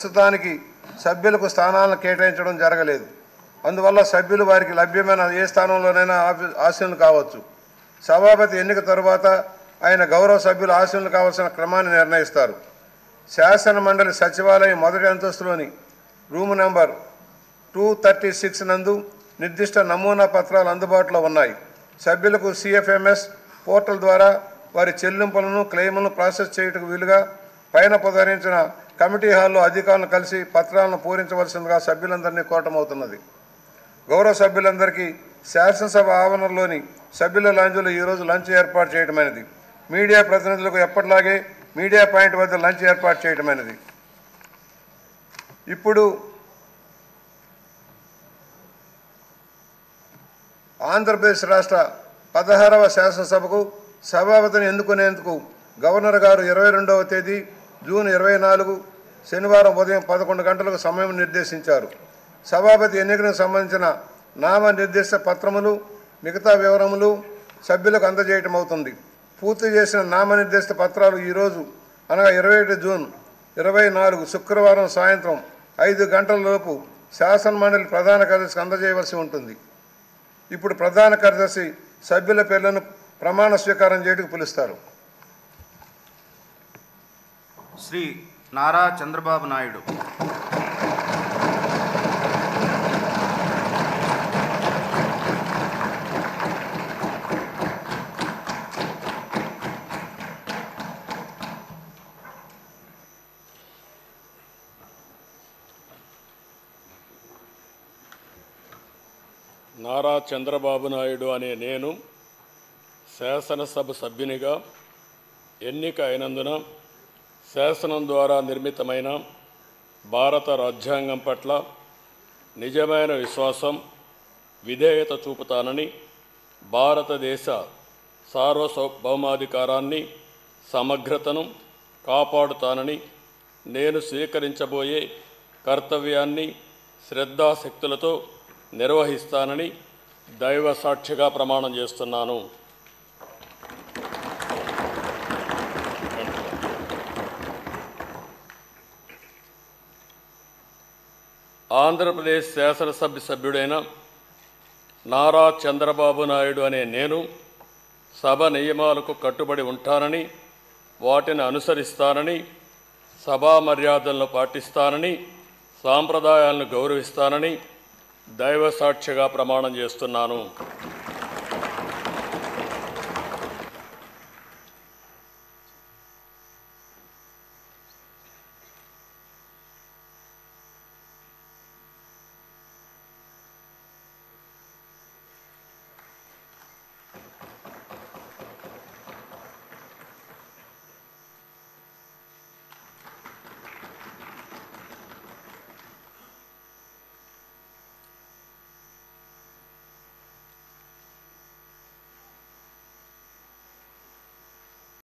ప్రస్తుతానికి సభ్యులకు స్థానాలను కేటాయించడం జరగలేదు. అందువల్ల సభ్యులు వారికి లభ్యమైన ఏ స్థానంలోనైనా ఆసీనులు కావచ్చు. సభాపతి ఎన్నిక తరువాత ఆయన గౌరవ సభ్యులు ఆసీనులు కావాల్సిన క్రమాన్ని నిర్ణయిస్తారు. శాసన మండలి సచివాలయం మొదటి అంతస్తులోని రూమ్ నెంబర్ 236 నందు నిర్దిష్ట నమూనా పత్రాలు అందుబాటులో ఉన్నాయి. సభ్యులకు CFMS పోర్టల్ ద్వారా వారి చెల్లింపులను క్లెయిములను ప్రాసెస్ చేయుటకు వీలుగా పైన పొందరించిన కమిటీ హాల్లో అధికారులను కలిసి పత్రాలను పూరించవలసిందిగా సభ్యులందరినీ కోరటమవుతున్నది. గౌరవ సభ్యులందరికీ శాసనసభ ఆవరణలోని సభ్యుల లాంజ్లో ఈరోజు లంచ్ ఏర్పాటు చేయడమైనది. మీడియా ప్రతినిధులకు ఎప్పటిలాగే మీడియా పాయింట్ వద్ద లంచ్ ఏర్పాటు చేయడమైనది. ఇప్పుడు ఆంధ్రప్రదేశ్ రాష్ట్ర 16వ శాసనసభకు సభాపతిని ఎన్నుకునేందుకు గవర్నర్ గారు 22వ తేదీ జూన్ 24 శనివారం ఉదయం 11 గంటలకు సమయం నిర్దేశించారు. సభాపతి ఎన్నికలకు సంబంధించిన నామనిర్దేశ పత్రములు మిగతా వివరములు సభ్యులకు అందజేయటం అవుతుంది. పూర్తి చేసిన నామనిర్దేశ పత్రాలు ఈరోజు అనగా 21 జూన్ 24 శుక్రవారం సాయంత్రం 5 గంటలలోపు శాసన మండలి ప్రధాన కార్యదర్శికి అందజేయవలసి ఉంటుంది. ఇప్పుడు ప్రధాన కార్యదర్శి సభ్యుల పేర్లను ప్రమాణ స్వీకారం చేయడానికి పిలుస్తారు. శ్రీ నారా చంద్రబాబు నాయుడు. నారా చంద్రబాబు నాయుడు అనే నేను శాసనసభ సభ్యునిగా ఎన్నిక అయినందున శాసనం ద్వారా నిర్మితమైన భారత రాజ్యాంగం పట్ల నిజమైన విశ్వాసం, విధేయత చూపుతానని, భారతదేశ సార్వభౌమాధికారాన్ని, సమగ్రతను కాపాడుతానని, నేను స్వీకరించబోయే కర్తవ్యాన్ని శ్రద్ధాశక్తులతో నిర్వహిస్తానని దైవ సాక్షిగా ప్రమాణం చేస్తున్నాను. ఆంధ్రప్రదేశ్ శాసనసభ సభ్యుడైన నారా చంద్రబాబు నాయుడు అనే నేను సభ నియమాలకు కట్టుబడి ఉంటానని, వాటిని అనుసరిస్తానని, సభా మర్యాదలను పాటిస్తానని, సాంప్రదాయాలను గౌరవిస్తానని దైవ సాక్షిగా ప్రమాణం చేస్తున్నాను.